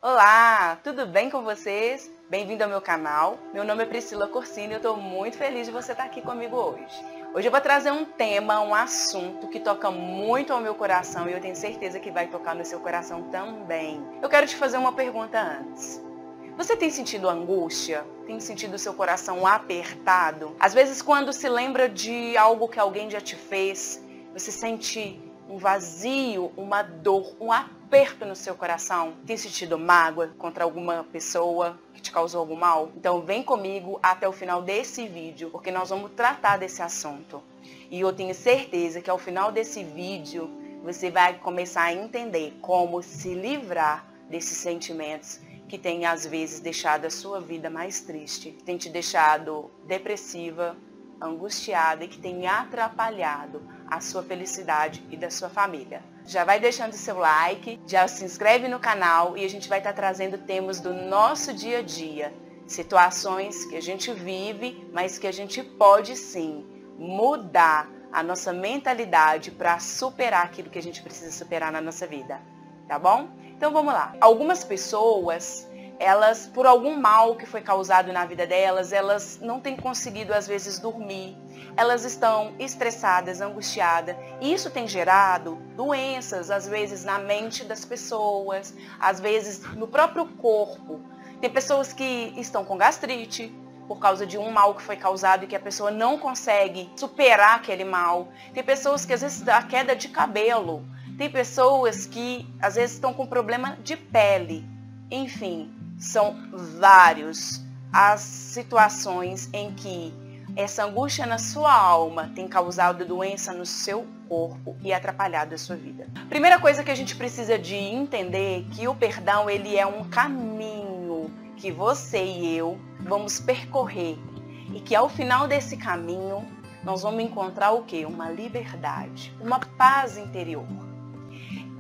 Olá, tudo bem com vocês? Bem-vindo ao meu canal. Meu nome é Priscila Corsini e eu estou muito feliz de você estar aqui comigo hoje. Hoje eu vou trazer um tema, um assunto que toca muito ao meu coração e eu tenho certeza que vai tocar no seu coração também. Eu quero te fazer uma pergunta antes. Você tem sentido angústia? Tem sentido o seu coração apertado? Às vezes, quando se lembra de algo que alguém já te fez, você sente um vazio, uma dor, um aperto no seu coração? Tem sentido mágoa contra alguma pessoa que te causou algum mal? Então vem comigo até o final desse vídeo, porque nós vamos tratar desse assunto. E eu tenho certeza que ao final desse vídeo, você vai começar a entender como se livrar desses sentimentos que tem às vezes deixado a sua vida mais triste, que tem te deixado depressiva, angustiada e que tem atrapalhado a sua felicidade e da sua família. Já vai deixando seu like, já se inscreve no canal e a gente vai estar trazendo temas do nosso dia a dia, situações que a gente vive, mas que a gente pode sim mudar a nossa mentalidade para superar aquilo que a gente precisa superar na nossa vida, tá bom? Então vamos lá. Algumas pessoas, elas, por algum mal que foi causado na vida delas, elas não têm conseguido às vezes dormir, elas estão estressadas, angustiadas, e isso tem gerado doenças, às vezes na mente das pessoas, às vezes no próprio corpo. Tem pessoas que estão com gastrite, por causa de um mal que foi causado e que a pessoa não consegue superar aquele mal. Tem pessoas que às vezes dá queda de cabelo. Tem pessoas que às vezes estão com problema de pele. Enfim, são vários as situações em que essa angústia na sua alma tem causado doença no seu corpo e atrapalhado a sua vida. Primeira coisa que a gente precisa de entender é que o perdão, ele é um caminho que você e eu vamos percorrer e que ao final desse caminho nós vamos encontrar o quê? Uma liberdade, uma paz interior.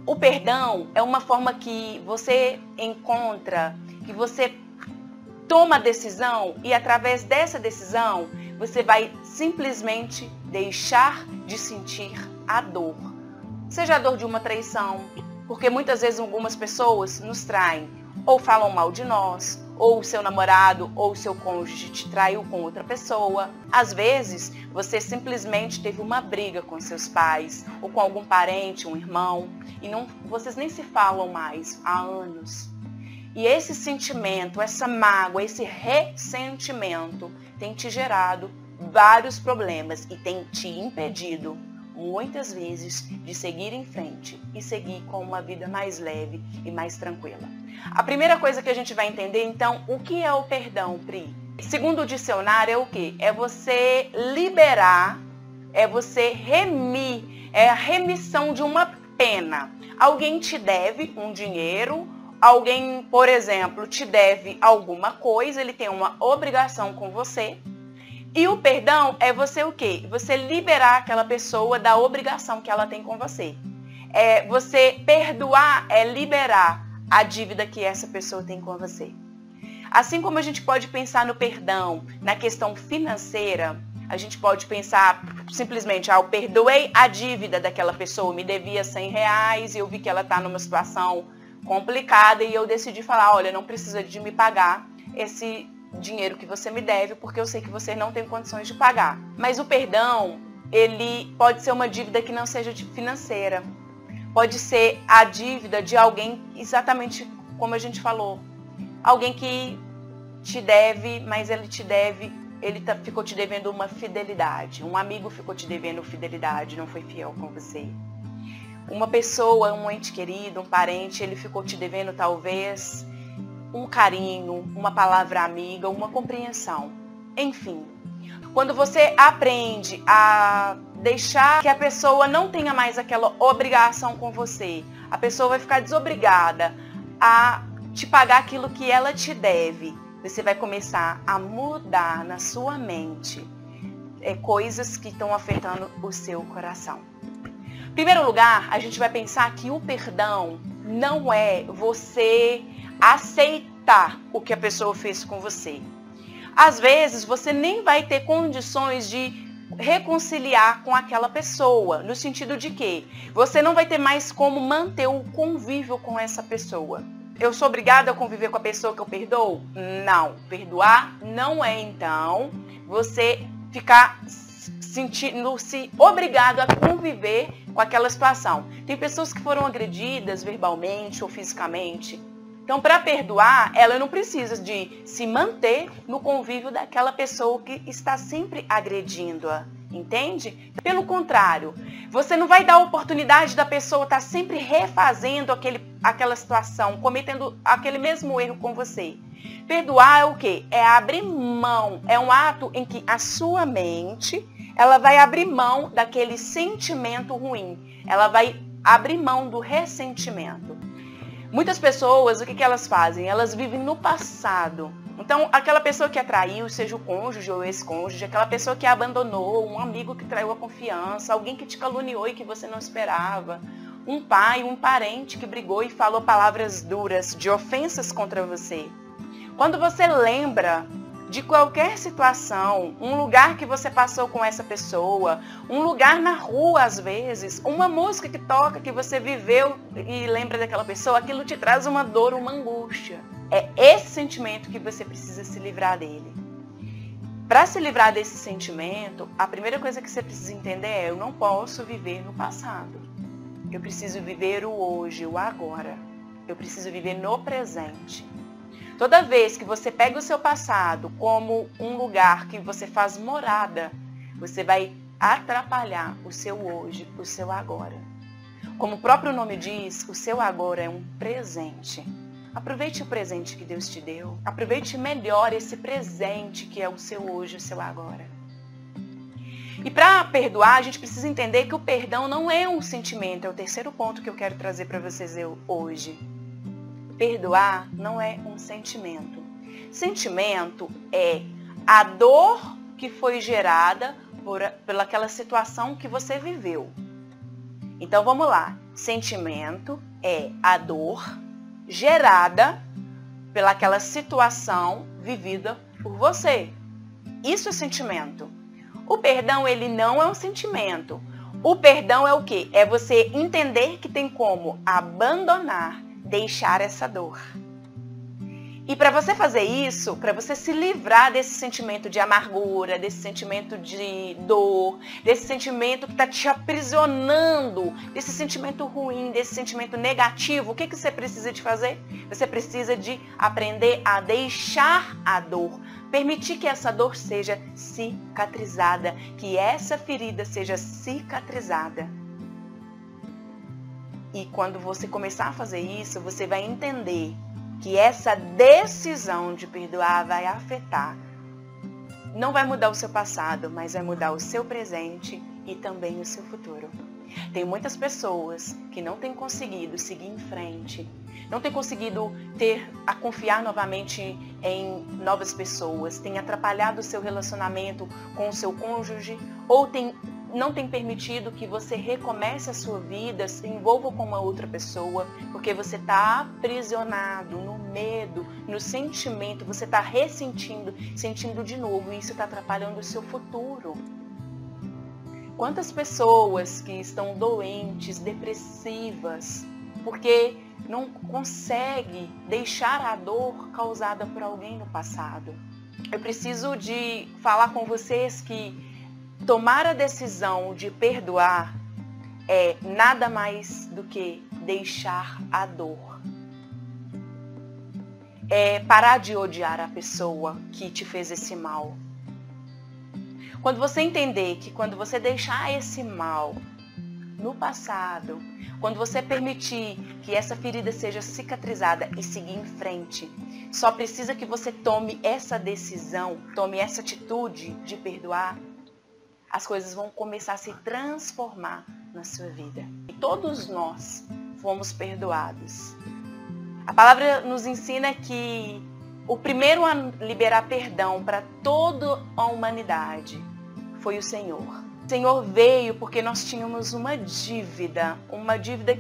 O perdão é uma forma que você encontra, que você toma a decisão e através dessa decisão você vai simplesmente deixar de sentir a dor. Seja a dor de uma traição, porque muitas vezes algumas pessoas nos traem ou falam mal de nós, ou o seu namorado ou o seu cônjuge te traiu com outra pessoa. Às vezes, você simplesmente teve uma briga com seus pais, ou com algum parente, um irmão, e vocês nem se falam mais há anos. E esse sentimento, essa mágoa, esse ressentimento tem te gerado vários problemas e tem te impedido, muitas vezes, de seguir em frente e seguir com uma vida mais leve e mais tranquila. A primeira coisa que a gente vai entender, então, o que é o perdão, Pri? Segundo o dicionário, é o quê? É você liberar, é você remir, é a remissão de uma pena. Alguém te deve um dinheiro, alguém, por exemplo, te deve alguma coisa, ele tem uma obrigação com você. E o perdão é você o quê? Você liberar aquela pessoa da obrigação que ela tem com você. Você perdoar é liberar a dívida que essa pessoa tem com você. Assim como a gente pode pensar no perdão na questão financeira, a gente pode pensar simplesmente, eu perdoei a dívida daquela pessoa, me devia R$100 e eu vi que ela está numa situação complicada e eu decidi falar, olha, não precisa de me pagar esse dinheiro que você me deve, porque eu sei que você não tem condições de pagar. Mas o perdão, ele pode ser uma dívida que não seja financeira. Pode ser a dívida de alguém, exatamente como a gente falou. Alguém que te deve, mas ele ficou te devendo uma fidelidade. Um amigo ficou te devendo fidelidade, não foi fiel com você. Uma pessoa, um ente querido, um parente, ele ficou te devendo talvez um carinho, uma palavra amiga, uma compreensão. Enfim, quando você aprende a deixar que a pessoa não tenha mais aquela obrigação com você, a pessoa vai ficar desobrigada a te pagar aquilo que ela te deve. Você vai começar a mudar na sua mente coisas que estão afetando o seu coração. Em primeiro lugar, a gente vai pensar que o perdão não é você aceitar o que a pessoa fez com você. Às vezes, você nem vai ter condições de reconciliar com aquela pessoa, no sentido de que você não vai ter mais como manter o convívio com essa pessoa. eu sou obrigada a conviver com a pessoa que eu perdoo? Não. Perdoar não é, então, você ficar sentindo-se obrigado a conviver com aquela situação. Tem pessoas que foram agredidas verbalmente ou fisicamente. Então, para perdoar, ela não precisa de se manter no convívio daquela pessoa que está sempre agredindo-a. Entende? Pelo contrário, você não vai dar a oportunidade da pessoa estar sempre refazendo aquela situação, cometendo aquele mesmo erro com você. Perdoar é o quê? É abrir mão, é um ato em que a sua mente, ela vai abrir mão daquele sentimento ruim, ela vai abrir mão do ressentimento. Muitas pessoas, o que elas fazem? Elas vivem no passado. Então, aquela pessoa que atraiu, seja o cônjuge ou o ex-cônjuge, aquela pessoa que abandonou, um amigo que traiu a confiança, alguém que te caluniou e que você não esperava, um pai, um parente que brigou e falou palavras duras, de ofensas contra você. Quando você lembra de qualquer situação, um lugar que você passou com essa pessoa, um lugar na rua às vezes, uma música que toca que você viveu e lembra daquela pessoa, aquilo te traz uma dor, uma angústia. É esse sentimento que você precisa se livrar dele. Para se livrar desse sentimento, a primeira coisa que você precisa entender é: eu não posso viver no passado. Eu preciso viver o hoje, o agora. Eu preciso viver no presente. Toda vez que você pega o seu passado como um lugar que você faz morada, você vai atrapalhar o seu hoje, o seu agora. Como o próprio nome diz, o seu agora é um presente. Aproveite o presente que Deus te deu. Aproveite melhor esse presente que é o seu hoje, o seu agora. E para perdoar, a gente precisa entender que o perdão não é um sentimento. É o terceiro ponto que eu quero trazer para vocês hoje. Perdoar não é um sentimento. Sentimento é a dor que foi gerada pelaquela situação que você viveu. Então vamos lá. Sentimento é a dor gerada pelaquela situação vivida por você. Isso é sentimento. O perdão, ele não é um sentimento. O perdão é o quê? É você entender que tem como abandonar, deixar essa dor. E para você fazer isso, para você se livrar desse sentimento de amargura, desse sentimento de dor, desse sentimento que está te aprisionando, desse sentimento ruim, desse sentimento negativo, o que você precisa de fazer? Você precisa de aprender a deixar a dor, permitir que essa dor seja cicatrizada, que essa ferida seja cicatrizada. E quando você começar a fazer isso, você vai entender que essa decisão de perdoar vai afetar. Não vai mudar o seu passado, mas vai mudar o seu presente e também o seu futuro. Tem muitas pessoas que não têm conseguido seguir em frente, não têm conseguido a confiar novamente em novas pessoas, têm atrapalhado o seu relacionamento com o seu cônjuge ou não tem permitido que você recomece a sua vida, se envolva com uma outra pessoa, porque você está aprisionado no medo, no sentimento, você está sentindo de novo, e isso está atrapalhando o seu futuro. Quantas pessoas que estão doentes, depressivas, porque não consegue deixar a dor causada por alguém no passado. Eu preciso de falar com vocês que tomar a decisão de perdoar é nada mais do que deixar a dor. É parar de odiar a pessoa que te fez esse mal. Quando você entender que quando você deixar esse mal no passado, quando você permitir que essa ferida seja cicatrizada e seguir em frente, só precisa que você tome essa decisão, tome essa atitude de perdoar, as coisas vão começar a se transformar na sua vida. E todos nós fomos perdoados. A palavra nos ensina que o primeiro a liberar perdão para toda a humanidade foi o Senhor. O Senhor veio porque nós tínhamos uma dívida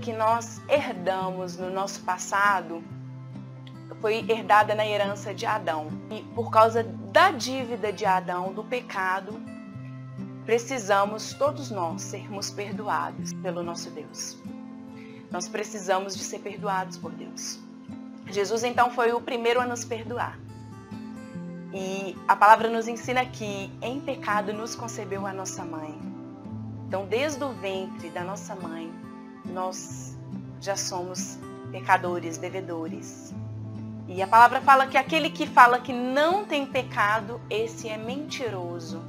que nós herdamos no nosso passado, foi herdada na herança de Adão. E por causa da dívida de Adão, do pecado, precisamos, todos nós, sermos perdoados pelo nosso Deus. Nós precisamos de ser perdoados por Deus. Jesus então foi o primeiro a nos perdoar. E a palavra nos ensina que em pecado nos concebeu a nossa mãe. Então, desde o ventre da nossa mãe, nós já somos pecadores, devedores. E a palavra fala que aquele que fala que não tem pecado, esse é mentiroso.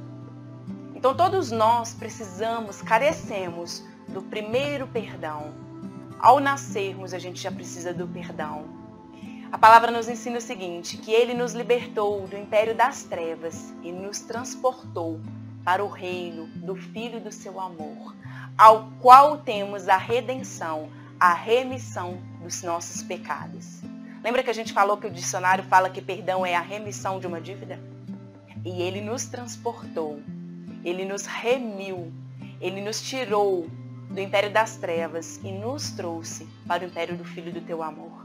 Então, todos nós precisamos, carecemos do primeiro perdão. Ao nascermos, a gente já precisa do perdão. A palavra nos ensina o seguinte, que Ele nos libertou do império das trevas e nos transportou para o reino do Filho do seu amor, ao qual temos a redenção, a remissão dos nossos pecados. Lembra que a gente falou que o dicionário fala que perdão é a remissão de uma dívida? E Ele nos transportou, Ele nos remiu, Ele nos tirou do império das trevas e nos trouxe para o império do Filho do teu amor.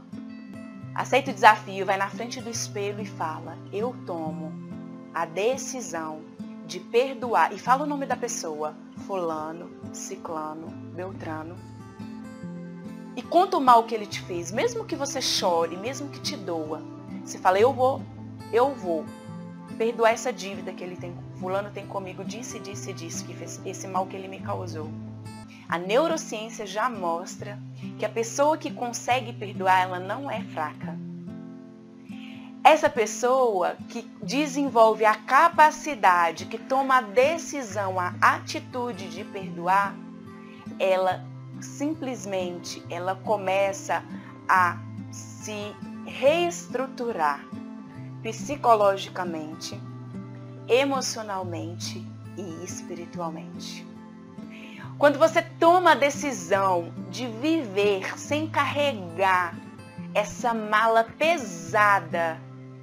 Aceita o desafio, vai na frente do espelho e fala, eu tomo a decisão de perdoar. E fala o nome da pessoa, fulano, ciclano, beltrano. E conta o mal que ele te fez, mesmo que você chore, mesmo que te doa. Você fala, eu vou perdoar essa dívida que ele tem. Fulano tem comigo, disse, que fez esse mal que ele me causou. A neurociência já mostra que a pessoa que consegue perdoar, ela não é fraca. Essa pessoa que desenvolve a capacidade, que toma a decisão, a atitude de perdoar, ela simplesmente, ela começa a se reestruturar psicologicamente, emocionalmente e espiritualmente. Quando você toma a decisão de viver sem carregar essa mala pesada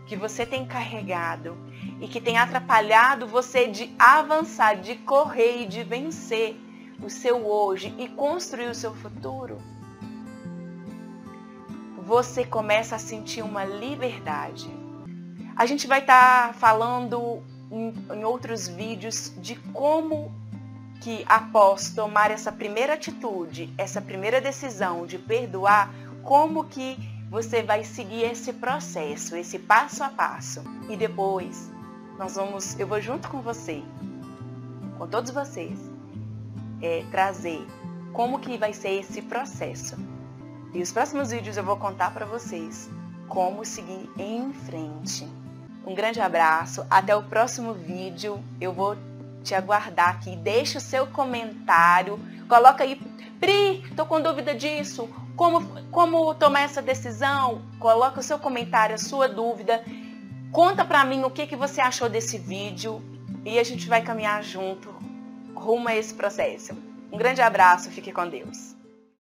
que você tem carregado e que tem atrapalhado você de avançar, de correr e de vencer o seu hoje e construir o seu futuro, você começa a sentir uma liberdade. A gente vai estar falando em outros vídeos de como que após tomar essa primeira atitude, essa primeira decisão de perdoar, como que você vai seguir esse processo, esse passo a passo. E depois eu vou junto com você, com todos vocês, trazer como que vai ser esse processo. E os próximos vídeos eu vou contar para vocês como seguir em frente. Um grande abraço, até o próximo vídeo. Eu vou te aguardar aqui. Deixa o seu comentário, coloca aí, Pri, tô com dúvida disso, como tomar essa decisão? Coloca o seu comentário, a sua dúvida, conta pra mim o que você achou desse vídeo e a gente vai caminhar junto rumo a esse processo. Um grande abraço, fique com Deus.